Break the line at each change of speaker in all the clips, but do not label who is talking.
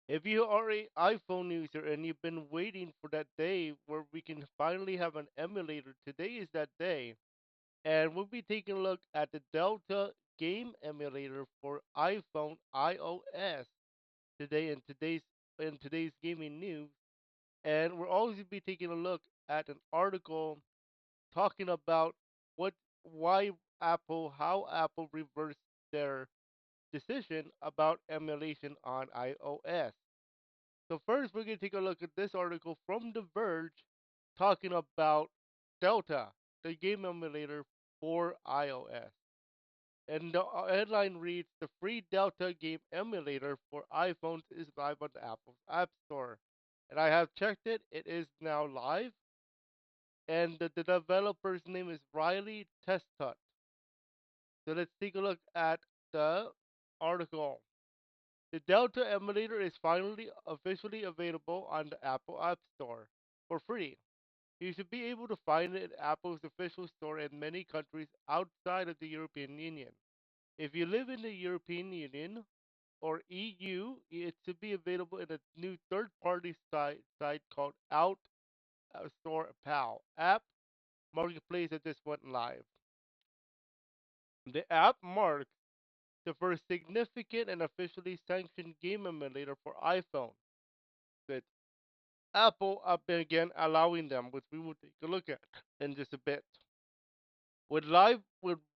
If you are a iPhone user and you've been waiting for that day where we can finally have an emulator, today is that day. And we'll be taking a look at the Delta Game Emulator for iPhone iOS today in today's gaming news. And we'll also be taking a look at an article talking about what why how Apple reversed their decision about emulation on iOS. So first, we're going to take a look at this article from The Verge talking about Delta, the game emulator for iOS. And the headline reads, "The free Delta game emulator for iPhones is live on the Apple's App Store." And I have checked it; it is now live. And the developer's name is Riley Testut. So let's take a look at the article. The Delta emulator is finally officially available on the Apple App Store for free. You should be able to find it in Apple's official store in many countries outside of the European Union. If you live in the European Union or EU, it should be available in a new third-party site called Out Store Pal App Marketplace that just went live. The app marks the first significant and officially sanctioned game emulator for iPhone, with Apple up again allowing them, which we will take a look at in just a bit. With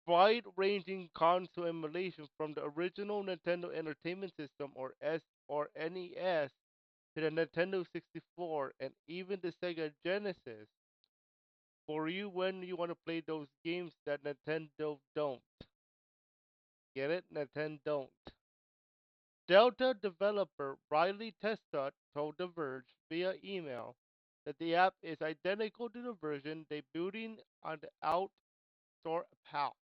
wide-ranging console emulation from the original Nintendo Entertainment System or NES to the Nintendo 64 and even the Sega Genesis for you when you want to play those games that Nintendo don't. Get it? Nintendo don't. Delta developer Riley Testut told The Verge via email that the app is identical to the version debuting on the Out Store PAL.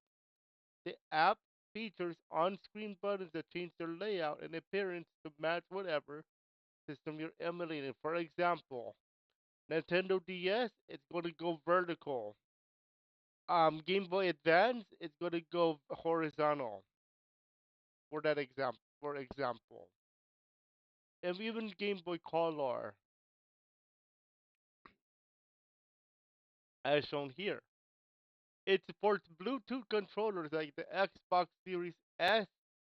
The app features on-screen buttons that change their layout and appearance to match whatever system you're emulating. For example, Nintendo DS, it's going to go vertical. Game Boy Advance, it's going to go horizontal. For that example, and even Game Boy Color, as shown here. It supports Bluetooth controllers like the Xbox Series S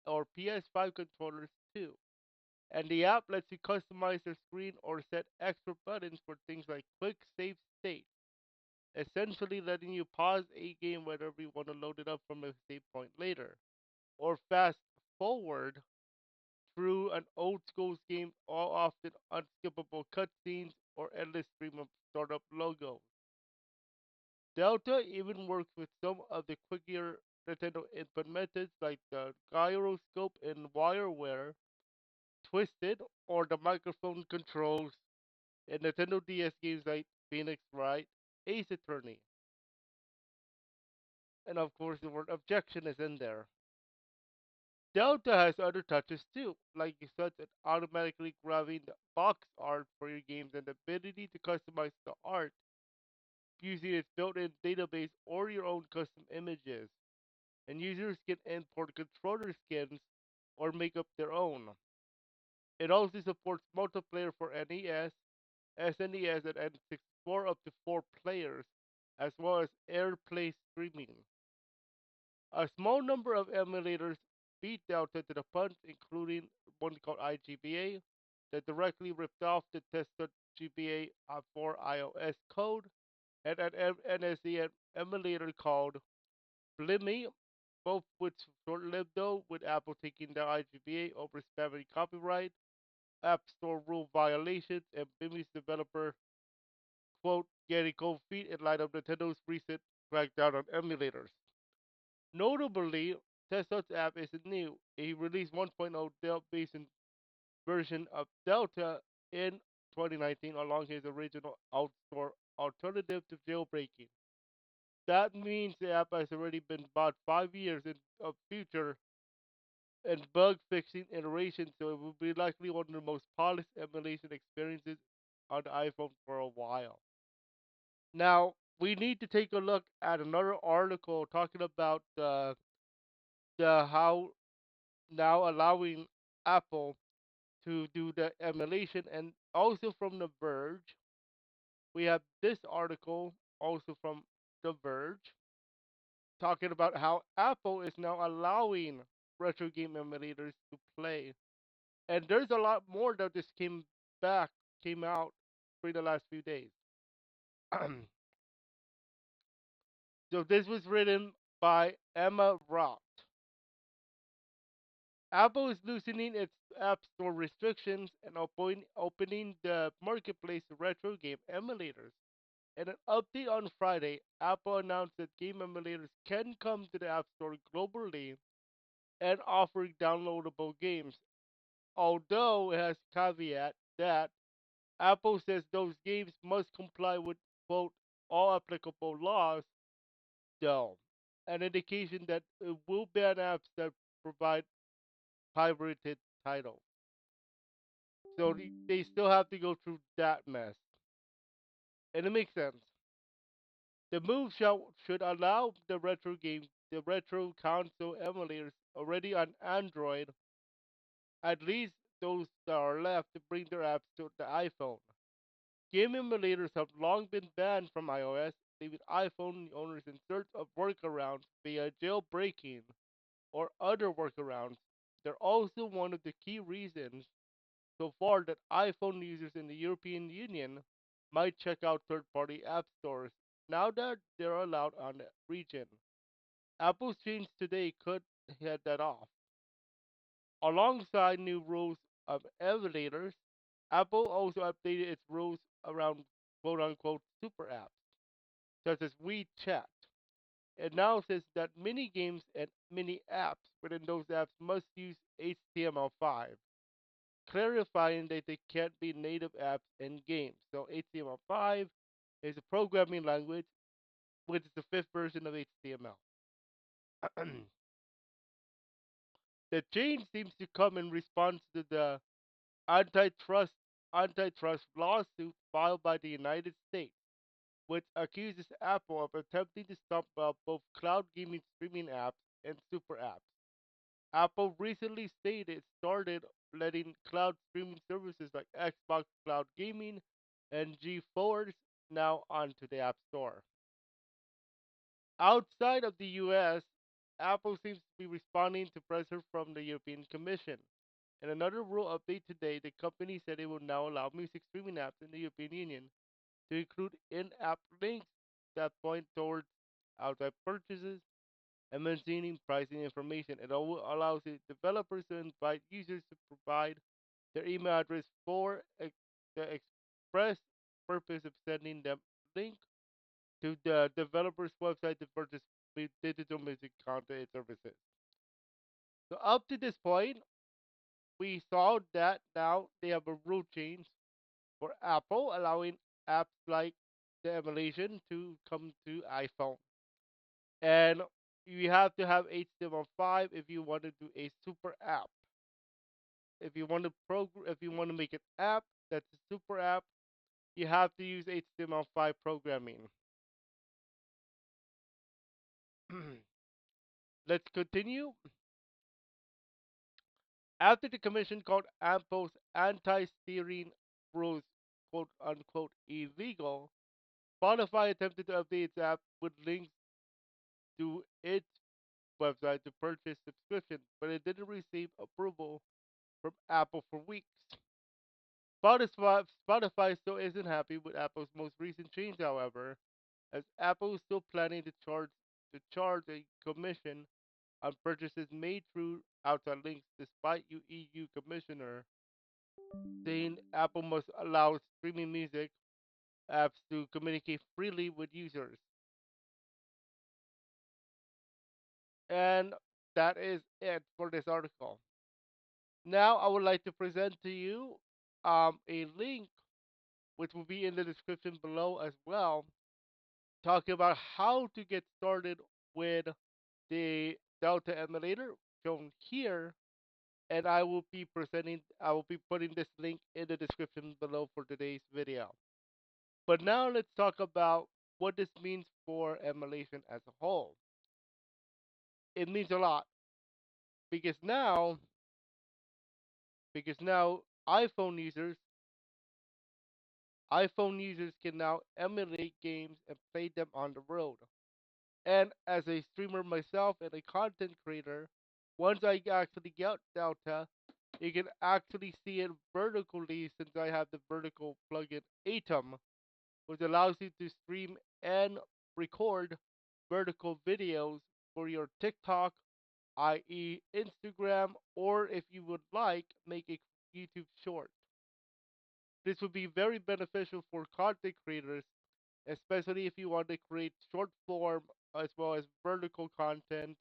or PS5 controllers too. And the app lets you customize your screen or set extra buttons for things like quick save state, essentially letting you pause a game whenever you want to load it up from a save point later, or fast forward through an old school game, all often unskippable cutscenes or endless stream of startup logos. Delta even works with some of the quicker Nintendo input methods like the gyroscope in WireWare, Twisted, or the microphone controls in Nintendo DS games like Phoenix Wright, Ace Attorney. And of course, the word objection is in there. Delta has other touches too, like such as automatically grabbing the box art for your games and the ability to customize the art using its built-in database or your own custom images. And users can import controller skins or make up their own. It also supports multiplayer for NES, SNES, and N64 up to 4 players, as well as AirPlay streaming. A small number of emulators beat Delta to the punch, including one called IGBA that directly ripped off the tested GBA for iOS code, and an NSE emulator called Blimmy, both which short-lived though, with Apple taking down IGBA over spamming copyright, App Store rule violations, and Blimmy's developer, quote, getting cold feet in light of Nintendo's recent crackdown on emulators. Notably, Tesla's app isn't new. It released 1.0 based version of Delta in 2019 along his original outdoor alternative to jailbreaking. That means the app has already been about 5 years in of future and bug fixing iteration, so it will be likely one of the most polished emulation experiences on the iPhone for a while. Now, we need to take a look at another article talking about the how now allowing Apple to do the emulation. And also from The Verge, we have this article also from The Verge talking about how Apple is now allowing retro game emulators to play. And there's a lot more that just back, came out for the last few days. So this was written by Emma Roth. Apple is loosening its App Store restrictions and opening the marketplace to retro game emulators. In an update on Friday, Apple announced that game emulators can come to the App Store globally and offer downloadable games. Although it has caveat that Apple says those games must comply with quote all applicable laws, though, an indication that it will ban apps that provide pirated titles. So they still have to go through that mess, and it makes sense. The move should allow the retro console emulators already on Android, at least those that are left, to bring their apps to the iPhone. Game emulators have long been banned from iOS, leaving iPhone owners in search of workarounds via jailbreaking or other workarounds. They're also one of the key reasons so far that iPhone users in the European Union might check out third party app stores now that they're allowed on the region. Apple's change today could head that off. Alongside new rules of emulators, Apple also updated its rules around quote unquote super apps, such as WeChat. It now says that mini games and mini apps within those apps must use HTML5, clarifying that they can't be native apps and games. So HTML5 is a programming language, which is the fifth version of HTML. The change seems to come in response to the antitrust antitrust lawsuit filed by the United States, which accuses Apple of attempting to stop both cloud gaming streaming apps and super apps. Apple recently stated it started letting cloud streaming services like Xbox Cloud Gaming and GeForce now onto the App Store. Outside of the US, Apple seems to be responding to pressure from the European Commission. In another rule update today, the company said it will now allow music streaming apps in the European Union to include in app links that point towards outside purchases and maintaining pricing information. It allows the developers to invite users to provide their email address for the express purpose of sending them link to the developer's website to purchase digital music content services. So up to this point, we saw that now they have a rule change for Apple, allowing apps like the emulation to come to iPhone. And you have to have HTML5 if you want to do a super app. If you want to make an app that's a super app, you have to use HTML5 programming. Let's continue. After the commission called Apple's anti-steering rules quote unquote illegal, Spotify attempted to update its app with links to its website to purchase subscriptions, but it didn't receive approval from Apple for weeks. Spotify still isn't happy with Apple's most recent change, however, as Apple is still planning to charge a commission on purchases made through outside links, despite EU Commissioner saying Apple must allow streaming music apps to communicate freely with users. And that is it for this article. Now I would like to present to you a link which will be in the description below as well, talking about how to get started with the Delta emulator shown here. And I will be putting this link in the description below for today's video. But now let's talk about what this means for emulation as a whole. It means a lot because now iPhone users iPhone users can now emulate games and play them on the road. And as a streamer myself and a content creator, once I actually get Delta, you can actually see it vertically since I have the vertical plugin Atom, which allows you to stream and record vertical videos for your TikTok, i.e., Instagram, or if you would like, make a YouTube short. This would be very beneficial for content creators, especially if you want to create short form as well as vertical content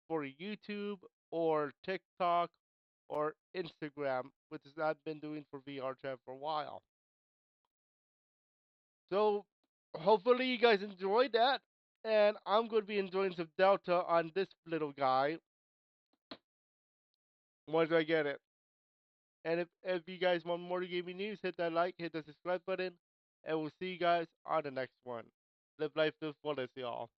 for YouTube or TikTok or Instagram, which has not been doing for VR chat for a while. So hopefully you guys enjoyed that. And I'm going to be enjoying some Delta on this little guy once I get it. And if you guys want more gaming news, hit that like, hit the subscribe button, and we'll see you guys on the next one. Live life to the fullest, y'all.